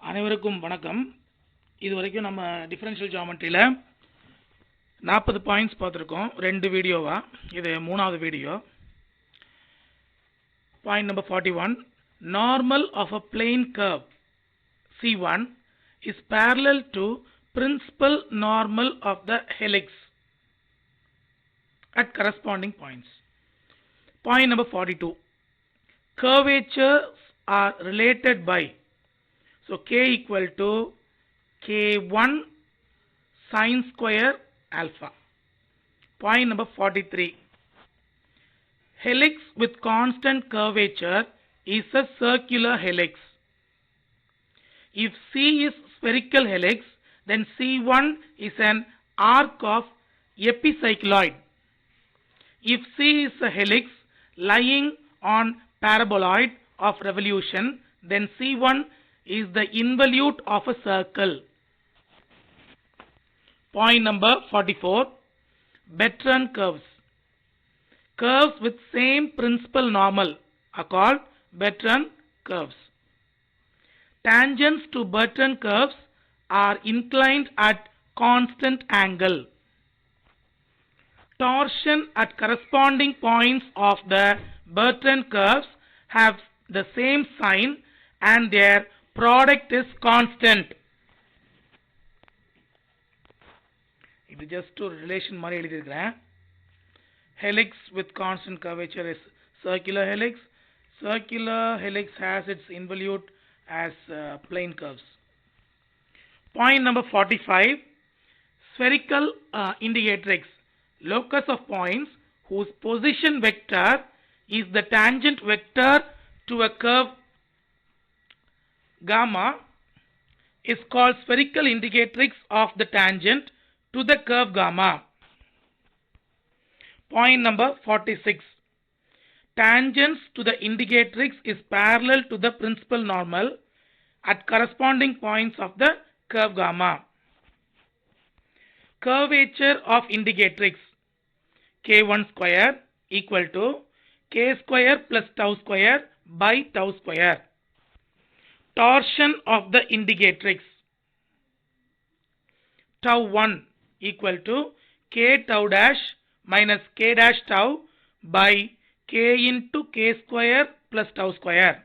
அனைவருக்கும் வணக்கம். இதுவரைக்கும் நம்ம டிஃபரன்ஷியல் ஜியோமெட்ரியில் 40 பாயிண்ட்ஸ் பார்த்துருக்கோம், 2 வீடியோவா. இது 3வது video. Point number 41. Normal of a plane curve C1 is parallel to principal normal of the helix at corresponding points. Point number 42. Curvatures are related by, so k equal to k1 sine square alpha. Point number 43. Helix with constant curvature is a circular helix. If C is spherical helix, then C1 is an arc of epicycloid. If C is a helix lying on paraboloid of revolution, then C1 is the involute of a circle. Point number 44. Bertrand curves. Curves with same principal normal are called Bertrand curves. Tangents to Bertrand curves are inclined at constant angle. Torsion at corresponding points of the Bertrand curves have the same sign and their product is constant. இது just ஒரு relation மாதிரி எழுதியிருக்கிறேன். Helix with constant curvature is circular helix. Circular helix has its involute as plane curves. Point number 45. Spherical indicatrix. Locus of points whose position vector is the tangent vector to a curve gamma is called spherical indicatrix of the tangent to the curve gamma. Point number 46. Tangents to the indicatrix is parallel to the principal normal at corresponding points of the curve gamma. Curvature of indicatrix k1 square equal to k square plus tau square by tau square. Torsion of the indicatrix tau 1 equal to k tau dash minus k dash tau by k into k square plus tau square.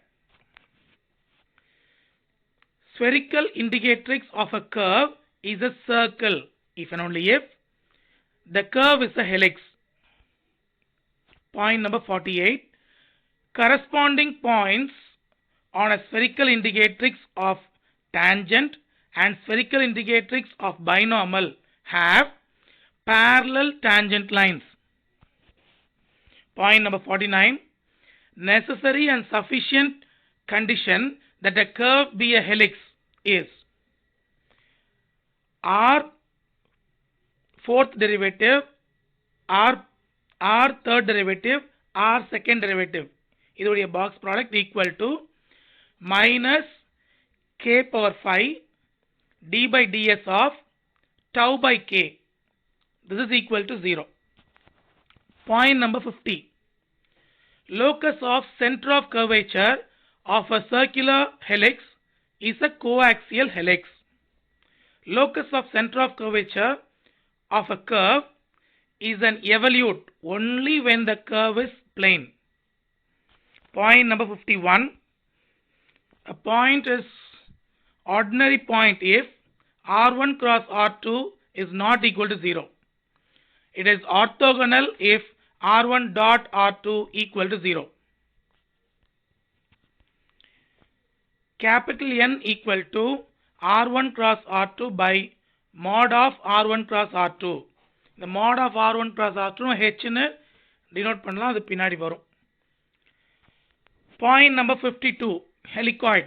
Spherical indicatrix of a curve is a circle if and only if the curve is a helix. Point number 48. Corresponding points on a spherical indicatrix of tangent and spherical indicatrix of binomial have parallel tangent lines. Point number 49. Necessary and sufficient condition that a curve be a helix is r fourth derivative, r third derivative, r second derivative. Iduடைய box product equal to minus k power 5 d by ds of tau by k. This is equal to 0. Point number 50. Locus of center of curvature of a circular helix is a coaxial helix. Locus of center of curvature of a curve is an evolute only when the curve is plane. Point number 51. A point is ordinary point if r1 cross r2 is not equal to 0. It is orthogonal if r1 dot r2 equal to 0. Capital N equal to r1 cross r2 by mod of r1 cross r2. The mod of r1 cross r2 h னு denote பண்ணலாம், அது பின்னாடி வரும். Point number 52. Helicoid.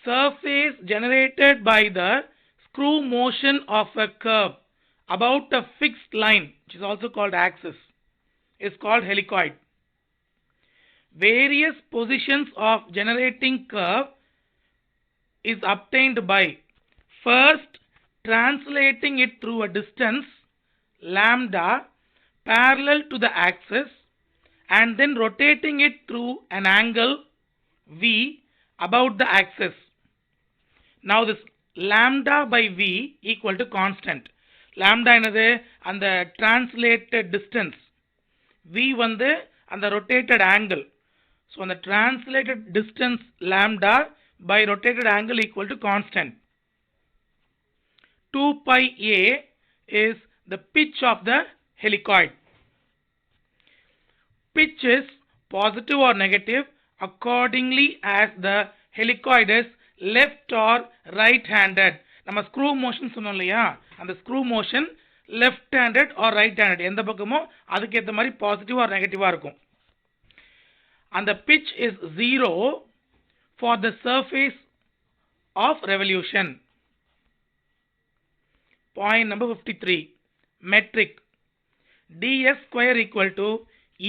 Surface generated by the screw motion of a curve about a fixed line, which is also called axis, is called helicoid. Various positions of generating curve is obtained by first translating it through a distance lambda parallel to the axis and then rotating it through an angle V about the axis. Now this lambda by V equal to constant. Lambda என்னது அந்த translated distance. V வந்து அந்த rotated angle. So அந்த translated distance lambda by rotated angle equal to constant. 2 pi a is the pitch of the helicoid. Pitch is positive or negative accordingly as the helicoid is left or right handed. நம்ம screw motion சொன்னோம் இல்லையா, அந்த screw motion left handed or right handed எந்த பக்கமோ அதுக்கு ஏத்த மாதிரி positive or நெகட்டிவா இருக்கும். And the pitch is 0 for the surface of revolution. Point number 53. Metric. ds square equal to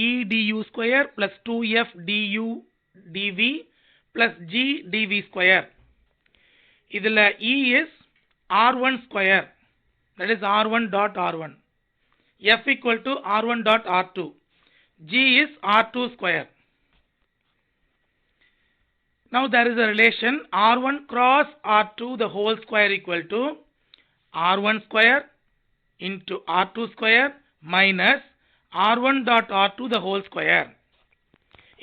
e du square plus 2f du dv plus g dv square. இதில் e is r1 square, that is r1 dot r1. f equal to r1 dot r2. g is r2 square. Now there is a relation r1 cross r2 the whole square equal to r1 square into r2 square minus r1 dot r2 the whole square.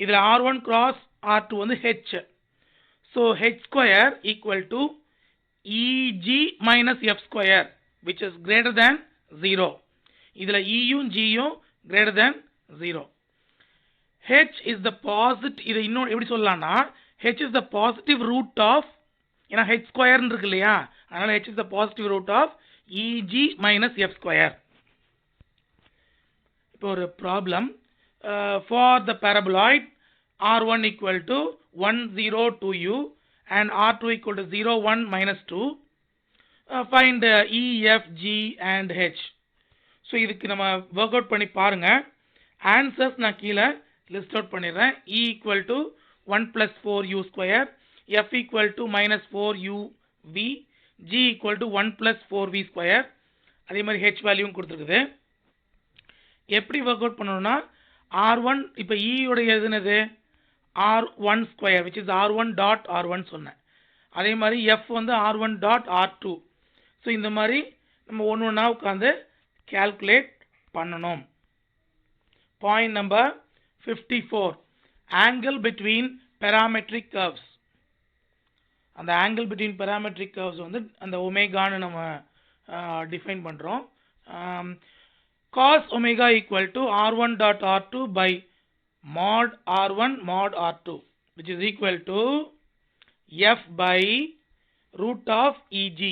இதில் r1 cross r2 வந்து h. So h square equal to eg minus f square which is greater than 0. இதில் e யும் g யும் greater than 0. h is the positive, இதை இன்னும் எப்படி சொல்லலாம்னா h is the positive root of, ஏன்னா h square இருக்கு இல்லையா, அதனால h is the positive root of eg minus f square. இப்போ ஒரு problem for the paraboloid r1 equal to 1 0 2u and r2 equal to 0 1 minus 2, find e f g and h. So இதுக்கு நம்ம work out பண்ணி பாருங்க. Answers நான் கீழே list out பண்ணிடுறேன். e equal to 1 plus 4u square, f equal to minus 4uv, g equal to 1 plus 4v square. அதே மாதிரி h வேல்யூவும் கொடுத்துருக்குது. எப்படி ஒர்க் அவுட் பண்ணணும்னா r1 இப்போ e உடைய எதுனது r1 square which is r1 dot r1 சொன்னேன். அதே மாதிரி f வந்து r1 dot r2. ஸோ இந்த மாதிரி நம்ம ஒன்று ஒன்றா உட்காந்து calculate பண்ணணும். Point number 54. Angle between parametric curves. அந்த angle between parametric curves வந்து அந்த ஒமேகான்னு நம்ம டிஃபைன் பண்ணுறோம். Cos omega equal to r1 dot r2 by mod r1 mod r2 which is equal to f by root of eg.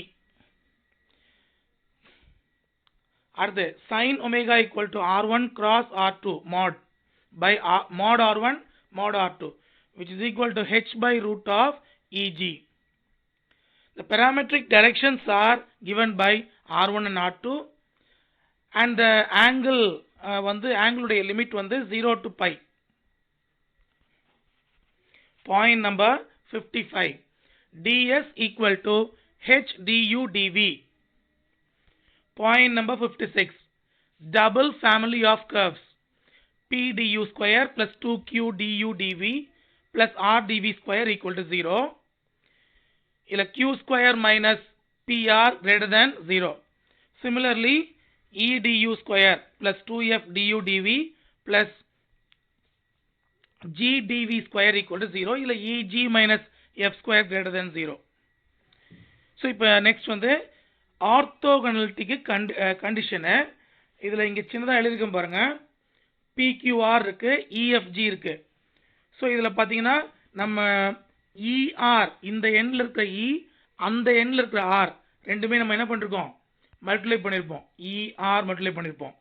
அடுத்து sin omega equal to r1 cross r2 mod by mod r1 mod r2 which is equal to h by root of eg. The parametric directions are given by r1 and r2 and the angle வந்து angle உடைய limit வந்து 0 to pi. Point number 55. ds equal to h du dv. Point number 56. Double family of curves p du square plus 2q du dv plus r dv square equal to 0. Ila q square minus pr greater than 0. Similarly, e du square plus 2f du dv plus g dv square equal to 0. Ila eg minus f square greater than 0. So இப்போ next வந்து ஆர்த்தோகனாலிட்டிக்கு condition இதில் இங்கே சின்னதாக எழுதியிருக்கேன் பாருங்க. PQR இருக்கு, EFG இருக்கு. So இதில் பார்த்தீங்கன்னா நம்ம ER இந்த எண்ணில் இருக்கிற E அந்த எண்ணில் இருக்கிற R ரெண்டுமே நம்ம என்ன பண்ணிருக்கோம், மல்டிப்ளை பண்ணியிருப்போம். ER மல்டிப்ளை பண்ணியிருப்போம்.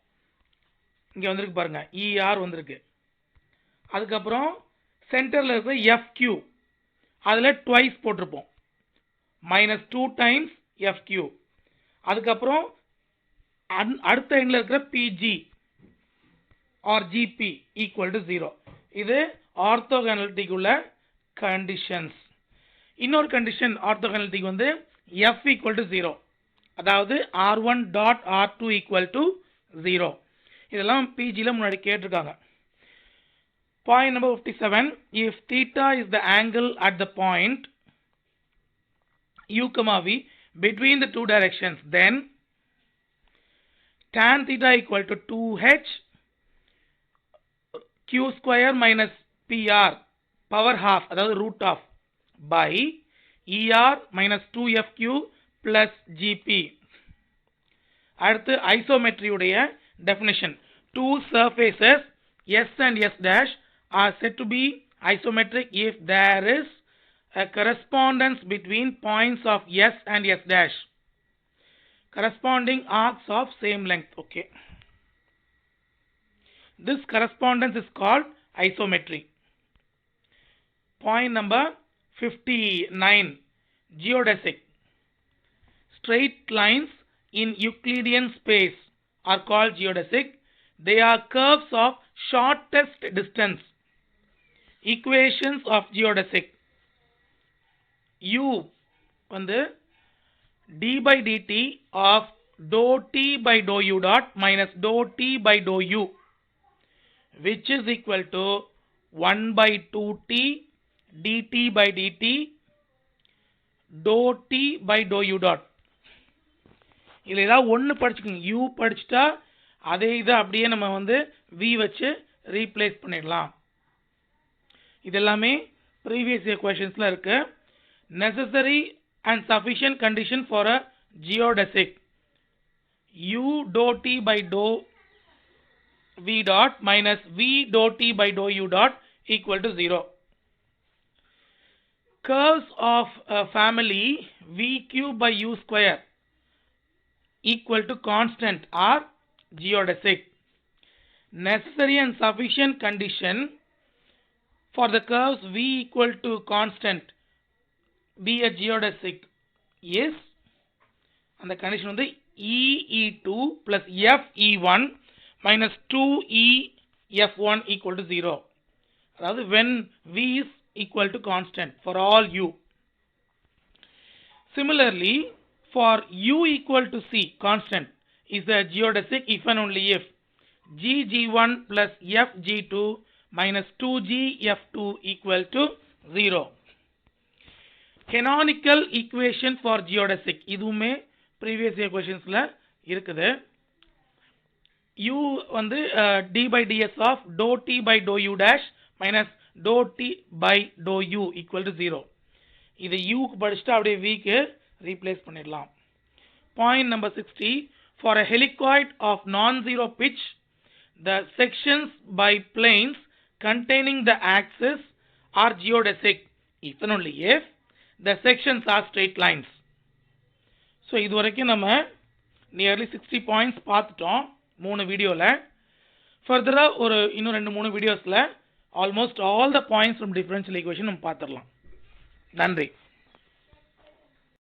இங்கே வந்திருக்கு பாருங்க, ER வந்திருக்கு. அதுக்கப்புறம் சென்டரில் இருக்கிற FQ அதில் ட்வைஸ் போட்டிருப்போம், -2 times FQ. அதுக்கப்புறம் அடுத்த எண்ணில் இருக்கிற PG or GP equal to 0. இது ஆர்த்தோகனாலிட்டிக் உள்ள கண்டிஷன்ஸ். இன்னொரு கண்டிஷன் ஆர்த்தோகனாலிட்டிக் வந்து F ஈக்குவல் டு 0, அதாவது R1 dot R2 equal to 0. இதெல்லாம் PGயில் முன்னாடி கேட்டிருக்காங்க. Point number 57. If theta is the angle at the point u comma v between the two directions, then tan theta equal to 2h q square minus pr power half, அதாவது root of, by er minus 2fq plus gp. அடுத்து isometry உடைய definition. Two surfaces S and S dash are said to be isometric if there is a correspondence between points of S and S dash, corresponding arcs of same length. Okay, this correspondence is called isometry. Point number 59, geodesic. Straight lines in Euclidean space are called geodesic. They are curves of shortest distance. Equations of geodesic. U வந்து d by dt of dou t by dou u dot minus dou t by dou u, which is equal to 1 by 2t dt by dt dou t by dou u dot. இதில் ஏதாவது ஒன்று படிச்சுக்கோங்க. u படிச்சுட்டா அதே இதை அப்படியே நம்ம வந்து v வச்சு ரீப்ளேஸ் பண்ணிடலாம். இதெல்லாமே ப்ரீவியஸ் இயர் கொஸ்டின்ஸ்ல இருக்கு. necessary and sufficient condition for a geodesic. u dou t by dou v dot minus v dou t by dou u dot equal to 0. Curves of a family v cube by u square equal to constant are geodesic. Necessary and sufficient condition for the curves v equal to constant be a geodesic is, and the condition வந்து e2 plus fe1 minus 2e(f1) equal to 0. அதாவது when v is equal to constant for all u. Similarly, for u equal to c constant is a geodesic if and only if g(g1) plus f(g2) minus 2g(f2) equal to 0. Canonical equation for geodesic இதுவுமே previous year questionsல இருக்குது. u வந்து d by ds of dou t by dou u dash minus dou t by dou u equal to 0. இது u க்கு படிச்சுட்டு அப்படியே v க்கு replace பண்ணிடலாம். Point number 60, for a helicoid of non-zero pitch, the sections by planes containing the axis are geodesic if and only if the sections are straight lines. So இதுவரைக்கும் நம்ம nearly 60 points பார்த்துட்டோம் 3 வீடியோல. ஃபர்தரா ஒரு இன்னும் 2-3 வீடியோஸ்ல almost all the points from differential equation நம்ம பார்த்துடலாம். நன்றி.